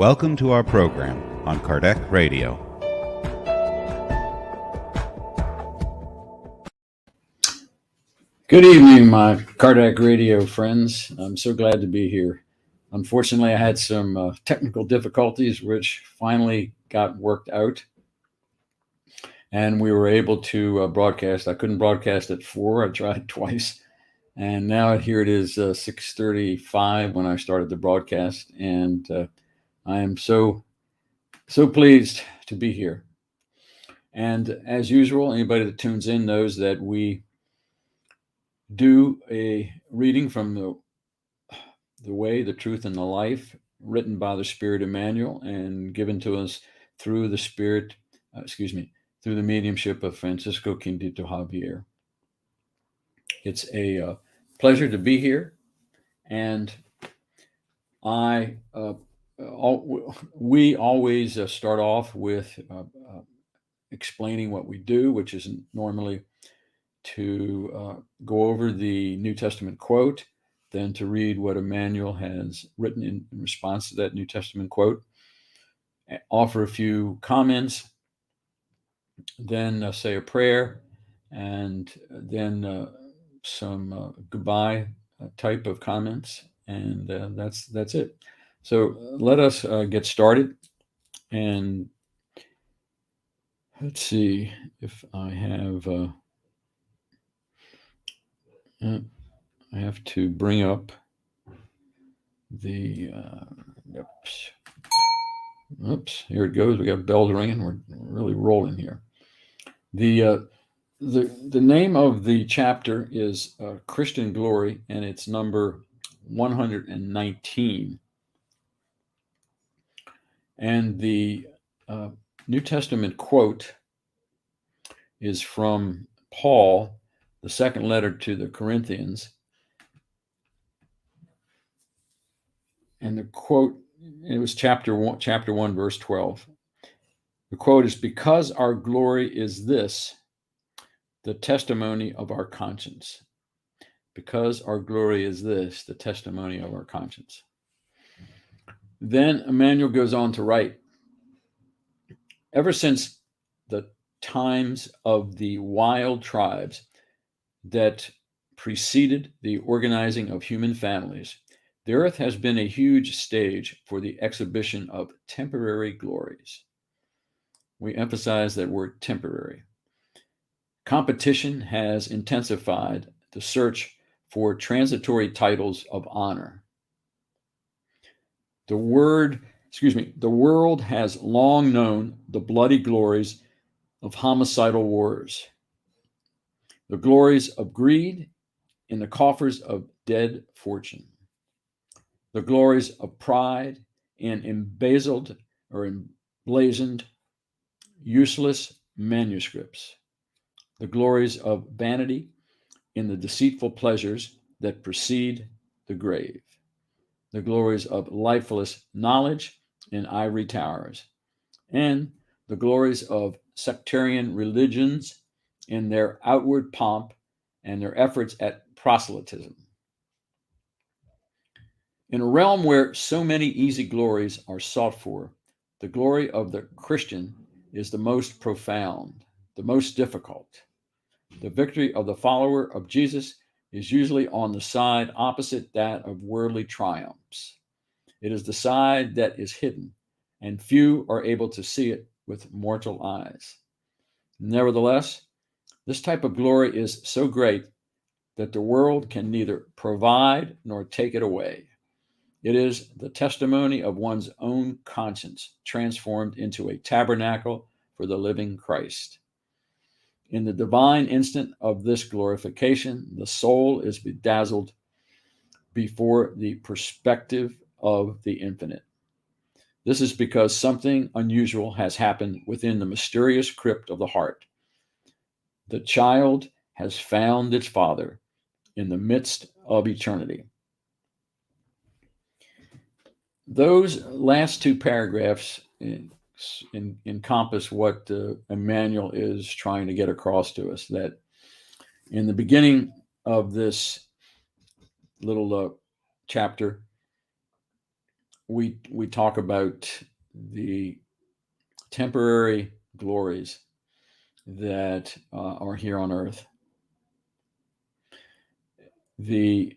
Welcome to our program on Kardec Radio. Good evening, my Kardec Radio friends. I'm so glad to be here. Unfortunately, I had some technical difficulties, which finally got worked out, and we were able to broadcast. I couldn't broadcast at 4. I tried twice, and now here it is 6:35 when I started the broadcast, and I am so pleased to be here. And as usual, anybody that tunes in knows that we do a reading from the Way, the Truth, and the Life, written by the Spirit Emmanuel and given to us through the Spirit, through the mediumship of Francisco Quindito Xavier. It's a pleasure to be here, and we always start off with explaining what we do, which is normally to go over the New Testament quote, then to read what Emmanuel has written in response to that New Testament quote, offer a few comments, then say a prayer, and then some goodbye type of comments, and that's it. So let us get started, and let's see if I have. I have to bring up the. Oops, here it goes. We got bells ringing. We're really rolling here. The name of the chapter is Christian Glory, and it's number 119. And the New Testament quote is from Paul, the second letter to the Corinthians. And the quote, it was chapter 1, verse 12. The quote is, "Because our glory is this, the testimony of our conscience." Because our glory is this, the testimony of our conscience. Then Emmanuel goes on to write, "Ever since the times of the wild tribes that preceded the organizing of human families, the earth has been a huge stage for the exhibition of temporary glories." We emphasize that word temporary. Competition has intensified the search for transitory titles of honor. The world has long known the bloody glories of homicidal wars, the glories of greed in the coffers of dead fortune, the glories of pride in emblazoned useless manuscripts, the glories of vanity in the deceitful pleasures that precede the grave, the glories of lifeless knowledge in ivory towers, and the glories of sectarian religions in their outward pomp and their efforts at proselytism. In a realm where so many easy glories are sought for, the glory of the Christian is the most profound, the most difficult. The victory of the follower of Jesus is usually on the side opposite that of worldly triumphs. It is the side that is hidden, and few are able to see it with mortal eyes. Nevertheless, this type of glory is so great that the world can neither provide nor take it away. It is the testimony of one's own conscience transformed into a tabernacle for the living Christ. In the divine instant of this glorification, the soul is bedazzled before the perspective of the infinite. This is because something unusual has happened within the mysterious crypt of the heart. The child has found its father in the midst of eternity. Those last two paragraphs encompass what Emmanuel is trying to get across to us, that in the beginning of this little chapter, we talk about the temporary glories that are here on earth. The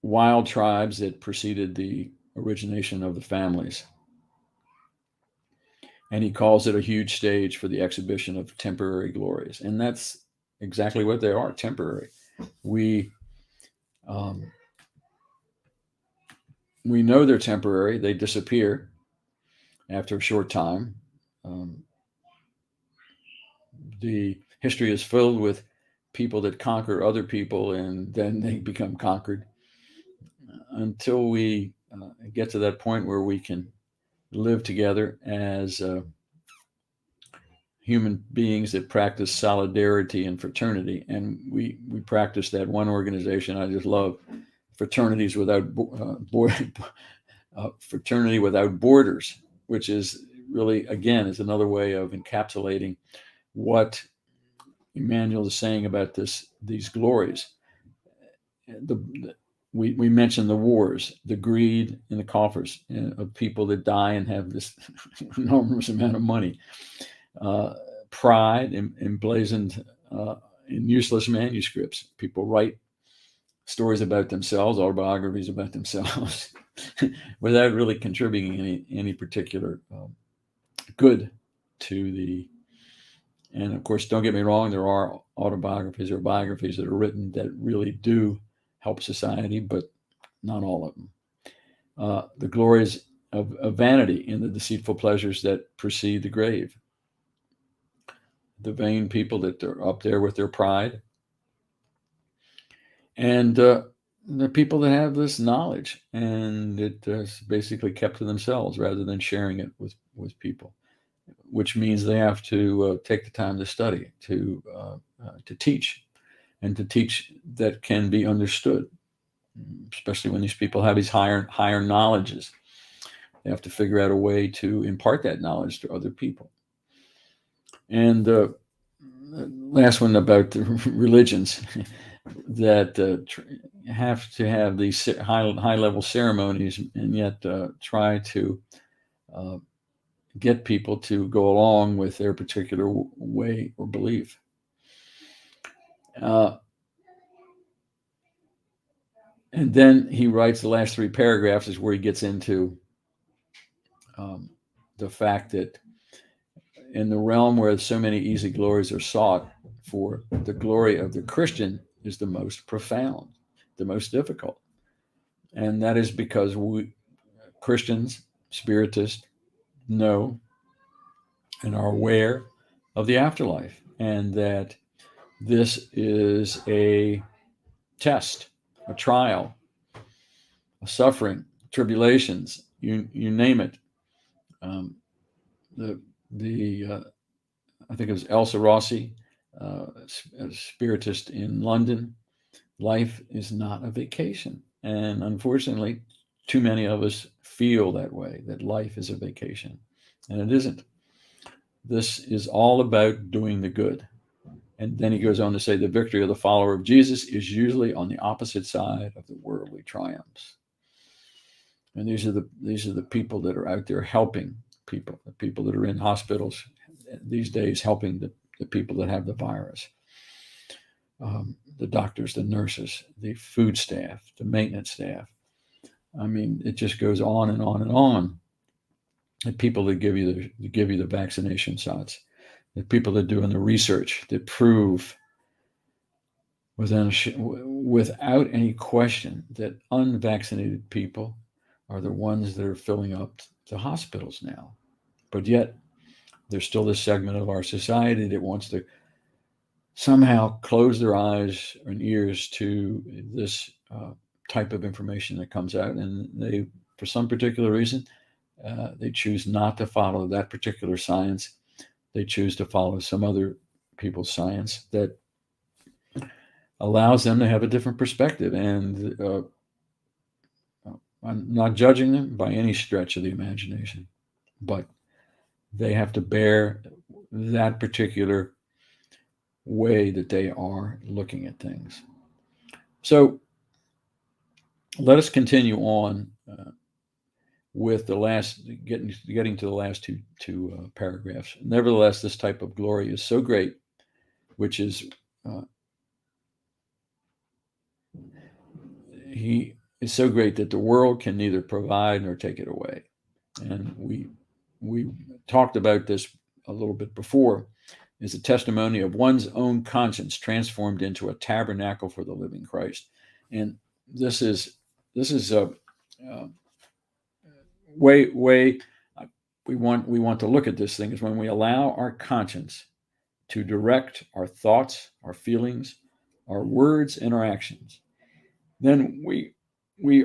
wild tribes that preceded the origination of the families. And he calls it a huge stage for the exhibition of temporary glories. And that's exactly what they are, temporary. We know they're temporary. They disappear after a short time. The history is filled with people that conquer other people and then they become conquered until we get to that point where we can live together as human beings that practice solidarity and fraternity. And we practice that one organization I just love, fraternities without fraternity without borders, which is really, again, is another way of encapsulating what Emmanuel is saying about these glories. We mentioned the wars, the greed in the coffers of people that die and have this enormous amount of money, pride emblazoned in useless manuscripts. People write stories about themselves, autobiographies about themselves, without really contributing any particular good to the. And of course, don't get me wrong, there are autobiographies or biographies that are written that really do help society, but not all of them. The glories of vanity in the deceitful pleasures that precede the grave. The vain people that are up there with their pride. And the people that have this knowledge and it basically kept to themselves rather than sharing it with people, which means they have to take the time to study, to teach, and to teach that can be understood, especially when these people have these higher knowledges. They have to figure out a way to impart that knowledge to other people. And last one about the religions that have to have these high level ceremonies and yet try to get people to go along with their particular way or belief. And then he writes the last 3 paragraphs is where he gets into the fact that in the realm where so many easy glories are sought for, the glory of the Christian is the most profound, the most difficult. And that is because we Christians, Spiritists, know and are aware of the afterlife, and that this is a test, a trial, a suffering, tribulations, you name it. I think it was Elsa Rossi, a Spiritist in London. Life is not a vacation, and unfortunately, too many of us feel that way, that life is a vacation, and it isn't. This is all about doing the good. And then he goes on to say the victory of the follower of Jesus is usually on the opposite side of the worldly triumphs. And these are the people that are out there helping people, the people that are in hospitals these days, helping the people that have the virus, the doctors, the nurses, the food staff, the maintenance staff. I mean, it just goes on and on and on. The people that give you the vaccination shots, the people that are doing the research that prove without any question that unvaccinated people are the ones that are filling up the hospitals now. But yet, there's still this segment of our society that wants to somehow close their eyes and ears to this type of information that comes out. And they, for some particular reason, they choose not to follow that particular science. They choose to follow some other people's science that allows them to have a different perspective. And I'm not judging them by any stretch of the imagination, but they have to bear that particular way that they are looking at things. So let us continue on with the last getting to the last two paragraphs. Nevertheless, this type of glory is so great, which is he is so great that the world can neither provide nor take it away. And we talked about this a little bit before. Is a testimony of one's own conscience transformed into a tabernacle for the living Christ. And this is a way we want to look at this thing is when we allow our conscience to direct our thoughts, our feelings, our words, and our actions. Then we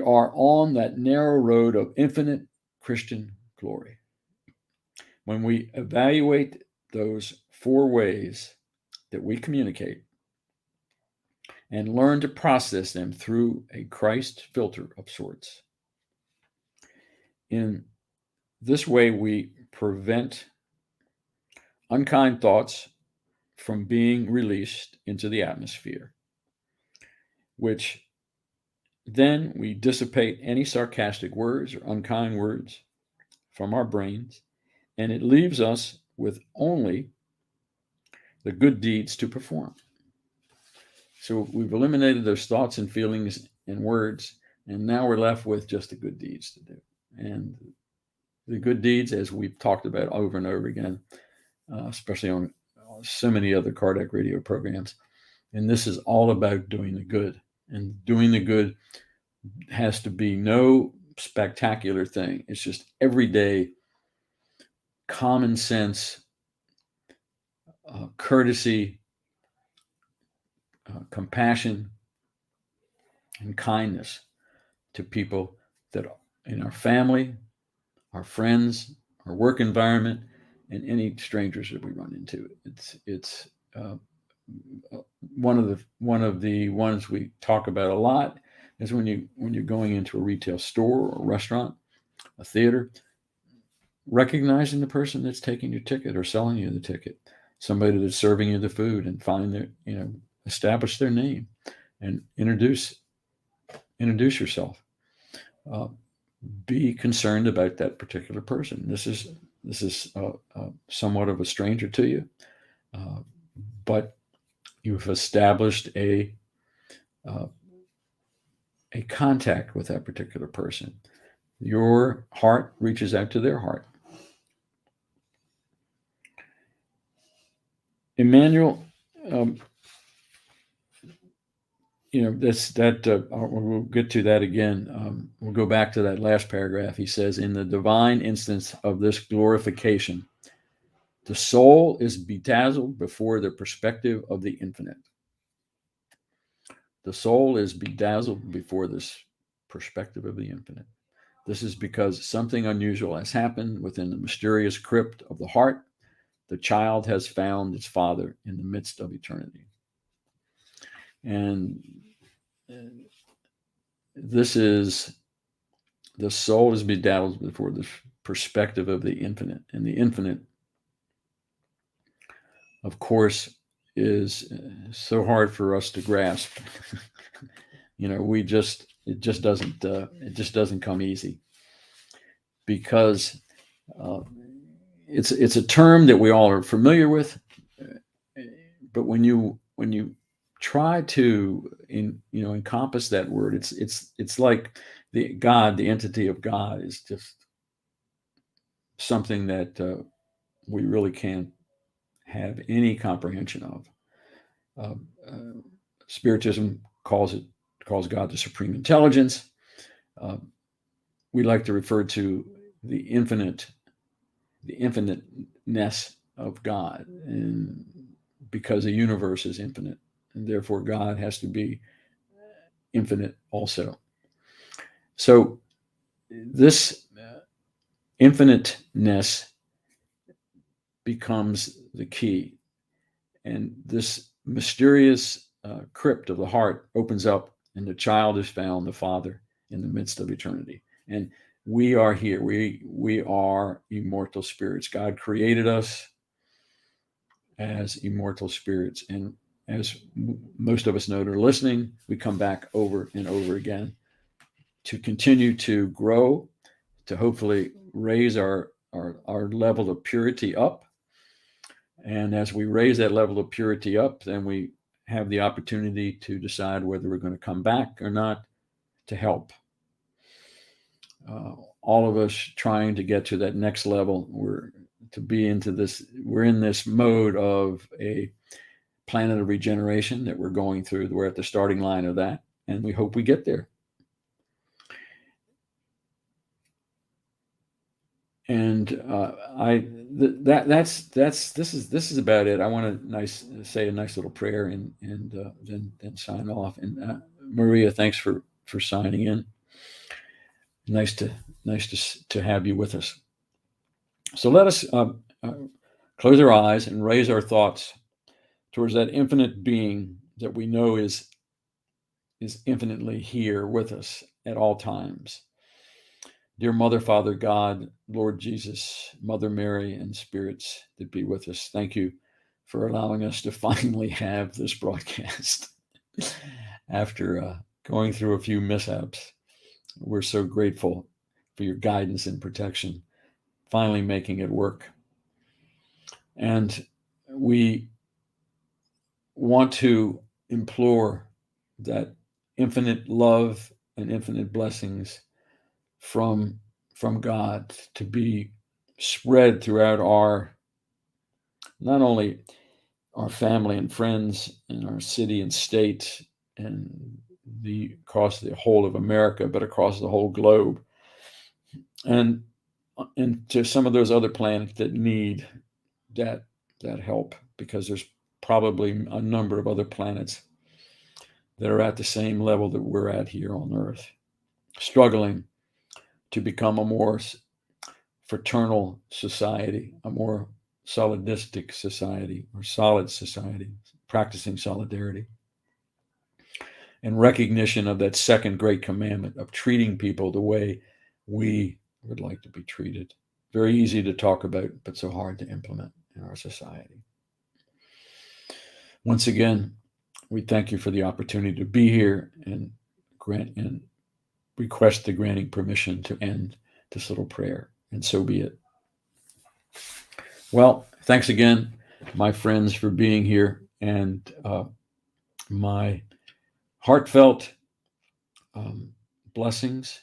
are on that narrow road of infinite Christian glory. When we evaluate those 4 ways that we communicate and learn to process them through a Christ filter of sorts, in this way we prevent unkind thoughts from being released into the atmosphere, which then we dissipate any sarcastic words or unkind words from our brains, and it leaves us with only the good deeds to perform. So we've eliminated those thoughts and feelings and words, and now we're left with just the good deeds to do. And the good deeds, as we've talked about over and over again, especially on so many other Kardec radio programs, and this is all about doing the good. And doing the good has to be no spectacular thing. It's just everyday common sense, courtesy, compassion, and kindness to people that are in our family, our friends, our work environment, and any strangers that we run into. It's one of the ones we talk about a lot is when you're going into a retail store or a restaurant, a theater, recognizing the person that's taking your ticket or selling you the ticket, somebody that's serving you the food, and establish their name and introduce yourself. Be concerned about that particular person. This is somewhat of a stranger to you, but you've established a contact with that particular person. Your heart reaches out to their heart. Emmanuel, we'll get to that again. We'll go back to that last paragraph. He says, in the divine instance of this glorification, the soul is bedazzled before the perspective of the infinite. The soul is bedazzled before this perspective of the infinite. This is because something unusual has happened within the mysterious crypt of the heart. The child has found its father in the midst of eternity. And this is, the soul is bedazzled before the perspective of the infinite. And the infinite, of course, is so hard for us to grasp. It just doesn't come easy, because it's a term that we all are familiar with, but when you try to encompass that word, it's like the entity of God is just something that we really can't have any comprehension of. Spiritism calls God the supreme intelligence. We like to refer to the infiniteness of God, and because the universe is infinite, and therefore God has to be infinite also. So this infiniteness becomes the key, and this mysterious crypt of the heart opens up, and the child has found the Father in the midst of eternity. And we are here. We are immortal spirits. God created us as immortal spirits. And as most of us know that are listening, we come back over and over again to continue to grow, to hopefully raise our level of purity up. And as we raise that level of purity up, then we have the opportunity to decide whether we're going to come back or not to help. All of us trying to get to that next level, we're in this mode of a planet of regeneration that we're going through. We're at the starting line of that, and we hope we get there. And this is about it. I want to say a nice little prayer and then sign off. And Maria, thanks for signing in. Nice to have you with us. So let us close our eyes and raise our thoughts towards that infinite being that we know is infinitely here with us at all times. Dear Mother, Father, God, Lord Jesus, Mother Mary, and spirits that be with us, thank you for allowing us to finally have this broadcast after going through a few mishaps. We're so grateful for your guidance and protection, finally making it work. And we want to implore that infinite love and infinite blessings from God to be spread throughout not only our family and friends in our city and state and across the whole of America, but across the whole globe, and to some of those other planets that need that help, because there's probably a number of other planets that are at the same level that we're at here on Earth, struggling to become a more fraternal society, a more solidistic society, or solid society, practicing solidarity and recognition of that second great commandment of treating people the way we would like to be treated. Very easy to talk about, but so hard to implement in our society. Once again, we thank you for the opportunity to be here and request the granting permission to end this little prayer, and so be it. Well, thanks again, my friends, for being here, and my heartfelt blessings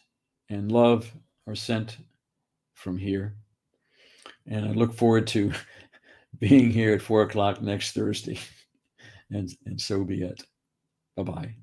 and love are sent from here, and I look forward to being here at 4:00 next Thursday, and so be it. Bye-bye.